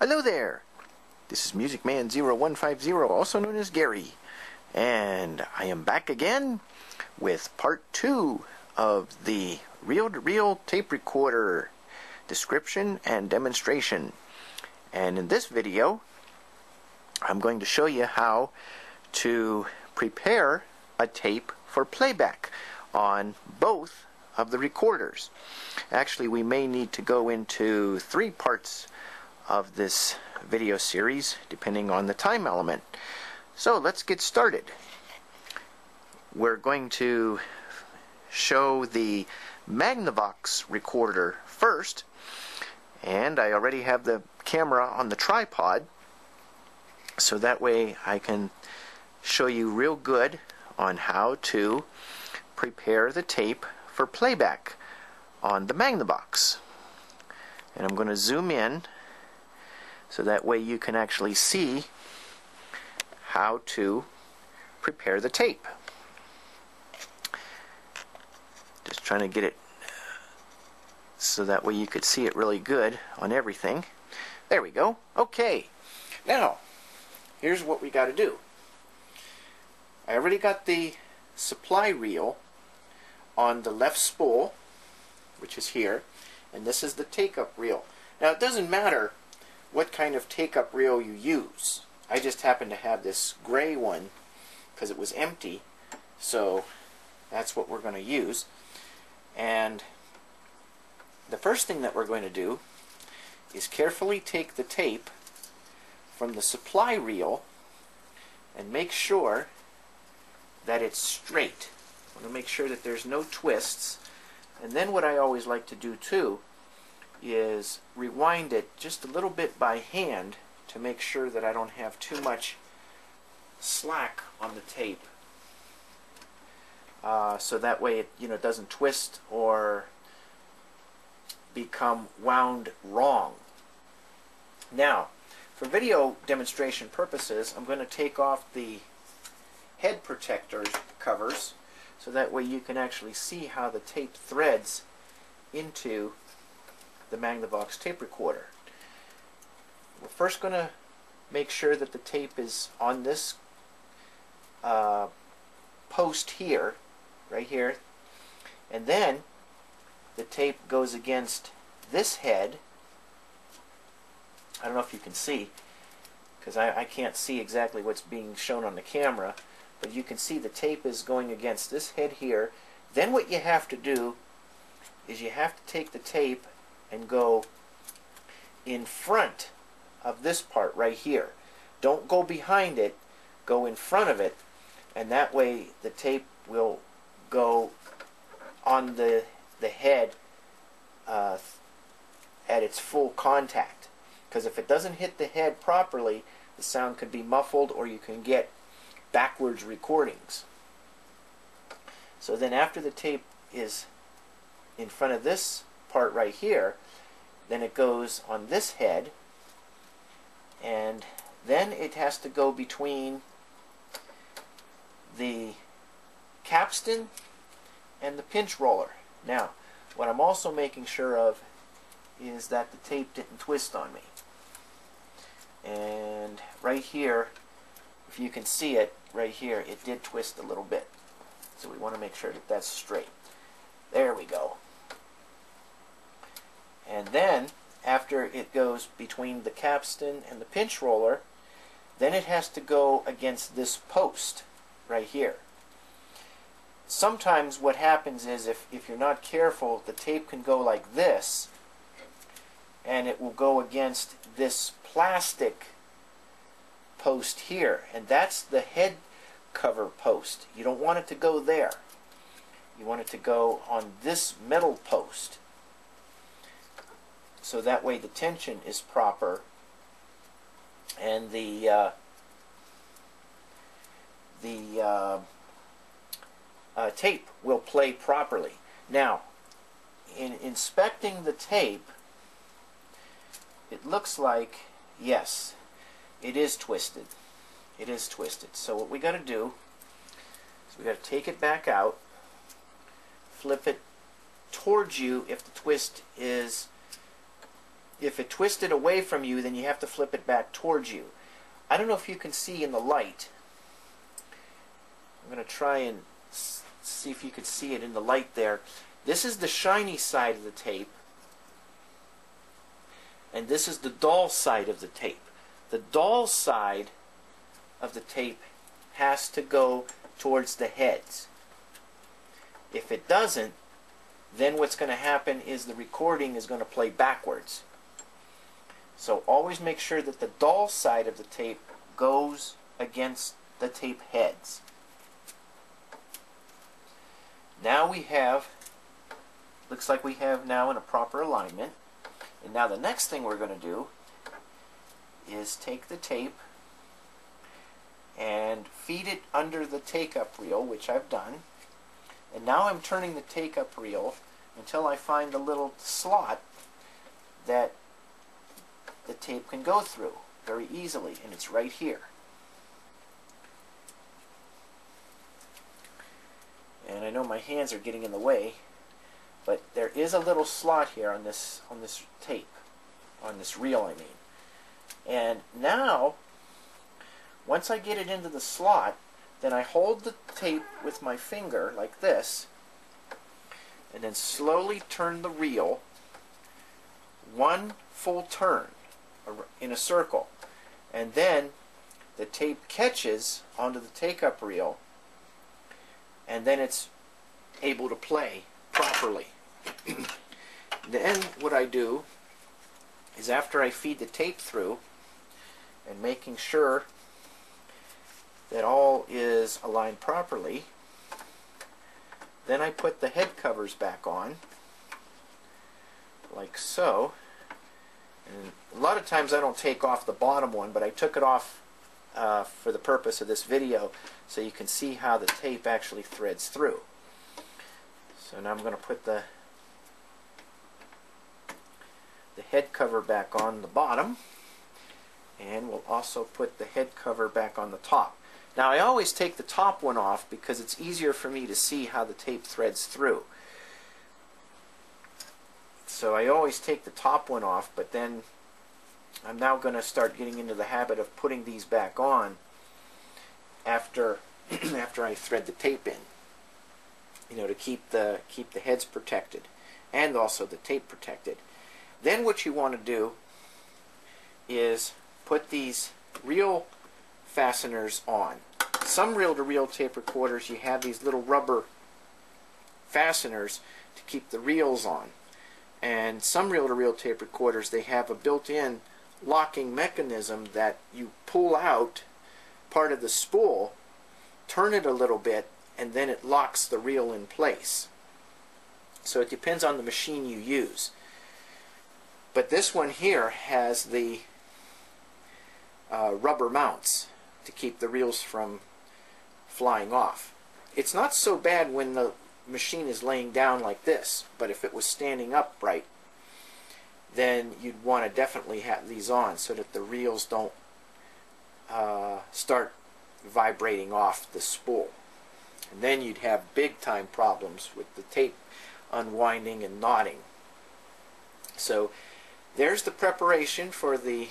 Hello there! This is Music Man 0150, also known as Gary, and I am back again with part 2 of the reel-to-reel tape recorder description and demonstration. And in this video, I'm going to show you how to prepare a tape for playback on both of the recorders. Actually, we may need to go into 3 parts of this video series depending on the time element. So let's get started. We're going to show the Magnavox recorder first, and I already have the camera on the tripod, so that way I can show you real good on how to prepare the tape for playback on the Magnavox. And I'm going to zoom in so that way you can actually see how to prepare the tape. Just trying to get it so that way you could see it really good on everything. There we go. Okay, now here's what we got to do. I already got the supply reel on the left spool, which is here, and this is the take-up reel. Now it doesn't matter what kind of take-up reel you use. I just happen to have this gray one because it was empty, so that's what we're going to use. And the first thing that we're going to do is carefully take the tape from the supply reel and make sure that it's straight. I want to make sure that there's no twists. And then what I always like to do too is rewind it just a little bit by hand to make sure that I don't have too much slack on the tape, so that way it doesn't twist or become wound wrong. Now, for video demonstration purposes, I'm going to take off the head protector covers so that way you can actually see how the tape threads into the Magnavox tape recorder. We're first going to make sure that the tape is on this post here, right here, and then the tape goes against this head. I don't know if you can see, because I can't see exactly what's being shown on the camera, but you can see the tape is going against this head here. Then what you have to do is you have to take the tape and go in front of this part right here. Don't go behind it, go in front of it, and that way the tape will go on the head at its full contact. Because if it doesn't hit the head properly, the sound could be muffled or you can get backwards recordings. So then after the tape is in front of this part right here, then it goes on this head, and then it has to go between the capstan and the pinch roller. Now, what I'm also making sure of is that the tape didn't twist on me. And right here, if you can see it, right here, it did twist a little bit. So we want to make sure that that's straight. There we go. And then, after it goes between the capstan and the pinch roller, then it has to go against this post right here. Sometimes what happens is if you're not careful, the tape can go like this, and it will go against this plastic post here, and that's the head cover post. You don't want it to go there. You want it to go on this metal post, so that way the tension is proper and the tape will play properly. Now, in inspecting the tape, it looks like, yes, it is twisted. It is twisted. So what we got to do is we got to take it back out, flip it towards you if the twist is If it twisted away from you, then you have to flip it back towards you. I don't know if you can see in the light. I'm going to try and see if you can see it in the light there. This is the shiny side of the tape, and this is the dull side of the tape. The dull side of the tape has to go towards the heads. If it doesn't, then what's going to happen is the recording is going to play backwards. So always make sure that the dull side of the tape goes against the tape heads. Now we have, looks like we have now in a proper alignment. And now the next thing we're going to do is take the tape and feed it under the take-up reel, which I've done. And now I'm turning the take-up reel until I find a little slot that the tape can go through very easily, and it's right here. And I know my hands are getting in the way, but there is a little slot here on this tape, on this reel I mean. And now, once I get it into the slot, then I hold the tape with my finger like this, and then slowly turn the reel one full turn in a circle. And then the tape catches onto the take-up reel, and then it's able to play properly. Then what I do is, after I feed the tape through and making sure that all is aligned properly, then I put the head covers back on like so. And a lot of times I don't take off the bottom one, but I took it off for the purpose of this video so you can see how the tape actually threads through. So now I'm going to put the head cover back on the bottom, and we'll also put the head cover back on the top. Now I always take the top one off because it's easier for me to see how the tape threads through. So I always take the top one off, but then I'm now going to start getting into the habit of putting these back on after after I thread the tape in, you know, to keep the heads protected and also the tape protected. Then what you want to do is put these reel fasteners on. Some reel-to-reel tape recorders, you have these little rubber fasteners to keep the reels on. And some reel-to-reel tape recorders, they have a built-in locking mechanism that you pull out part of the spool, turn it a little bit, and then it locks the reel in place. So it depends on the machine you use. But this one here has the rubber mounts to keep the reels from flying off. It's not so bad when the machine is laying down like this, but if it was standing upright, then you'd want to definitely have these on so that the reels don't start vibrating off the spool. And then you'd have big time problems with the tape unwinding and knotting. So there's the preparation for the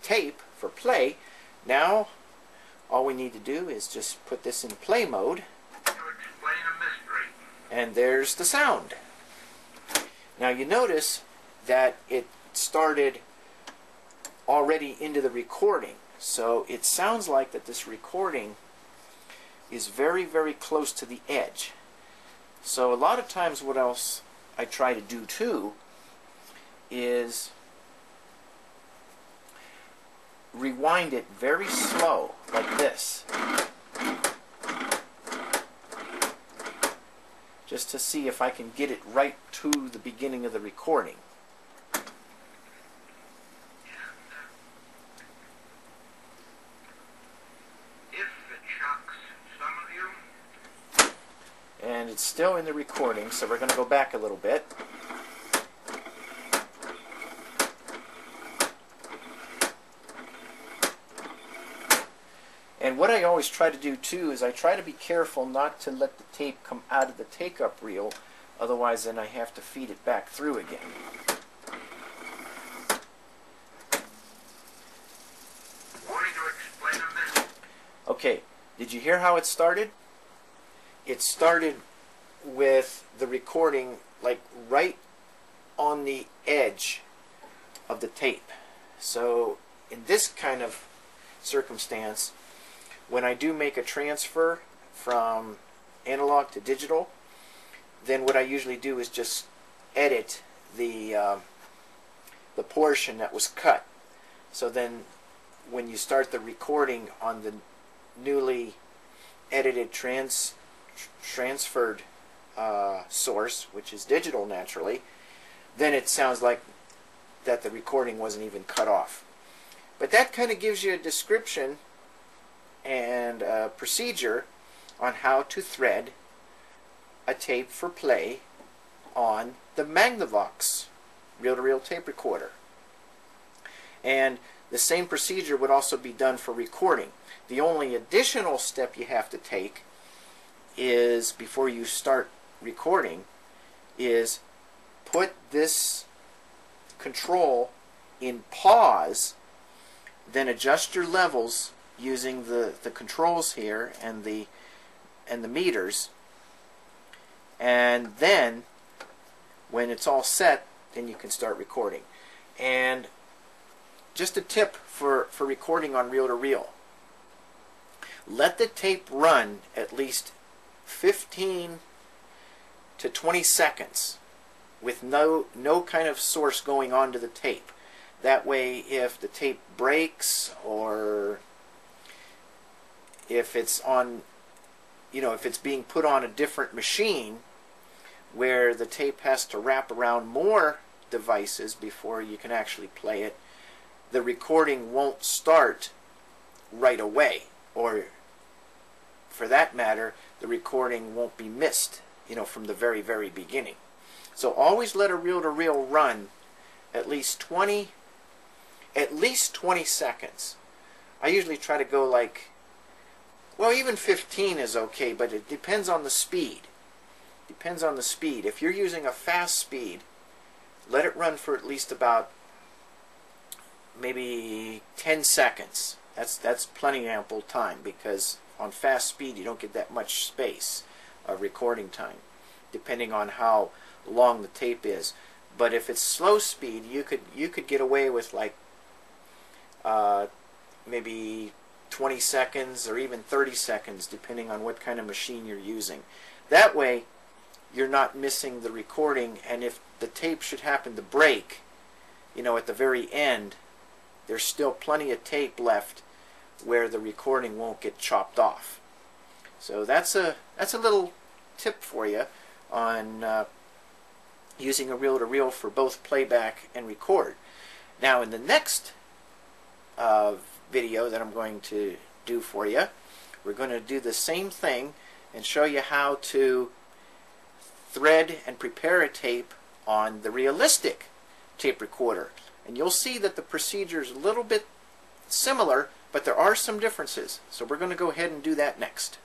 tape for play. Now all we need to do is just put this in play mode, and there's the sound. Now you notice that it started already into the recording, so it sounds like that this recording is very, very close to the edge. So a lot of times what else I try to do too is rewind it very slow, like this, just to see if I can get it right to the beginning of the recording. And it's still in the recording, so we're going to go back a little bit. And what I always try to do too is I try to be careful not to let the tape come out of the take-up reel, otherwise then I have to feed it back through again. Okay, did you hear how it started? It started with the recording like right on the edge of the tape. So in this kind of circumstance, when I do make a transfer from analog to digital, then what I usually do is just edit the portion that was cut. So then when you start the recording on the newly edited transferred source, which is digital naturally, then it sounds like that the recording wasn't even cut off. But that kind of gives you a description and a procedure on how to thread a tape for play on the Magnavox Reel-To-Reel Tape Recorder. And the same procedure would also be done for recording. The only additional step you have to take is, before you start recording, is put this control in pause, then adjust your levels using the controls here and the meters, and then when it's all set, then you can start recording. And just a tip for recording on reel-to-reel: let the tape run at least 15 to 20 seconds with no kind of source going on to the tape. That way, if the tape breaks, or if it's on, if it's being put on a different machine where the tape has to wrap around more devices before you can actually play it, the recording won't start right away, or for that matter, the recording won't be missed, from the very, very beginning. So always let a reel-to-reel run at least 20 seconds. I usually try to go even 15 is okay, but it depends on the speed. Depends on the speed. If you're using a fast speed, let it run for at least about maybe 10 seconds. That's plenty ample time, because on fast speed you don't get that much space of recording time, depending on how long the tape is. But if it's slow speed, you could get away with maybe 20 seconds or even 30 seconds, depending on what kind of machine you're using. That way you're not missing the recording, and if the tape should happen to break, at the very end, there's still plenty of tape left where the recording won't get chopped off. So that's a little tip for you on using a reel-to-reel for both playback and record. Now, in the next video that I'm going to do for you, we're going to do the same thing and show you how to thread and prepare a tape on the realistic tape recorder. And you'll see that the procedure is a little bit similar, but there are some differences. So we're going to go ahead and do that next.